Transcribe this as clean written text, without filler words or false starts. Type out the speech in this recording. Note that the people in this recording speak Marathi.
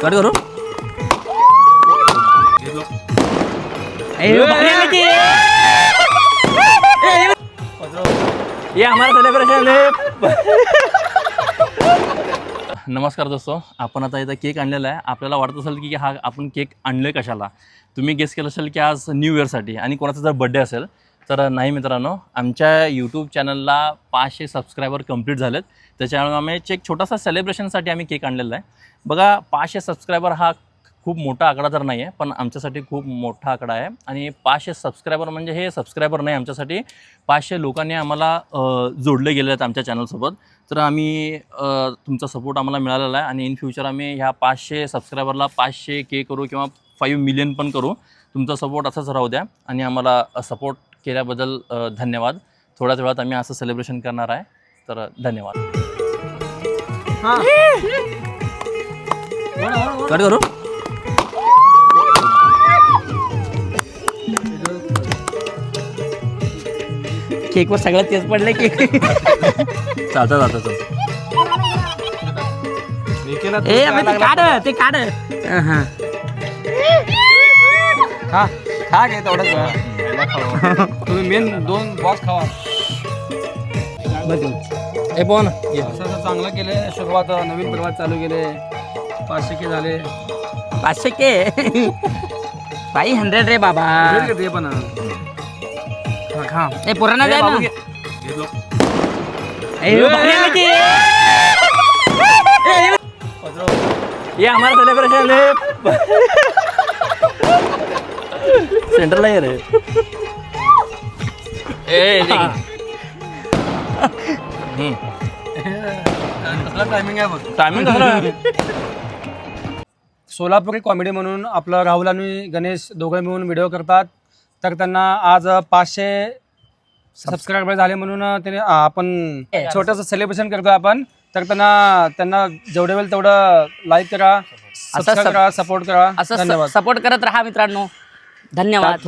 कट करू ये हमारा सेलिब्रेशन है। नमस्कार दोस्तों, आपण आता इथं केक आणलेला आहे। आपल्याला वाटत असेल की हा आपण केक आणलोय कशाला। तुम्ही गेस केलं असेल की आज न्यू इयरसाठी आणि कोणाचा जर बर्थडे असेल तर नाही मित्रांनो, आमच्या यूट्यूब चॅनलला 500 सबस्क्रायबर कंप्लीट झालेत। त्याच्यामुळे आम्ही एक छोटासा सेलिब्रेशनसाठी आम्ही केक आणलेला आहे। बघा, 500 सबस्क्रायबर हा खूप मोठा आकडा तर नाही आहे, पण आमच्यासाठी खूप मोठा आकडा आहे। आणि 500 सबस्क्रायबर म्हणजे हे सबस्क्रायबर नाही, आमच्यासाठी 500 लोकांनी आम्हाला जोडले गेले आहेत आमच्या चॅनलसोबत। तर आम्ही तुमचा सपोर्ट आम्हाला मिळालेला आहे आणि इन फ्युचर आम्ही ह्या 500 सबस्क्रायबरला 500 के करू किंवा 5 मिलियन पण करू। तुमचा सपोर्ट असाच राहू द्या आणि आम्हाला सपोर्ट केल्याबद्दल धन्यवाद। थोड्याच वेळात आम्ही असं सेलिब्रेशन करणार आहे, तर धन्यवाद। हां, कट करू केकवर सगळं तेच पडलं की चालतं चालतं ते काढ हां हा खा घे तेवढंच। तुम्ही मेन 2 बॉक्स खावा। हे पण असं चांगलं केलं, सुरुवात नवीन प्रवास चालू केले। 500 के झाले, 500 के 500 रे बाबा। ते पण खा ए पुराणा जाय ना। ये हमारा सेलिब्रेशन है। सेंटरला ये रे। टायमिंग आहे बघ, टायमिंग झालं। सोलापुरी कॉमेडी म्हणून आपलं राहुल आणि गणेश दोघे मिळून व्हिडिओ करतात। तर त्यांना आज 500 सबस्क्रायबर झाले म्हणून त्याने आपण छोटंसं सेलिब्रेशन करतो आपण। तर त्यांना जेवढे वेळ तेवढं लाईक करा, सबस्क्राईब करा, सपोर्ट करा। असं धन्यवाद। सपोर्ट करत राहा मित्रांनो, धन्यवाद।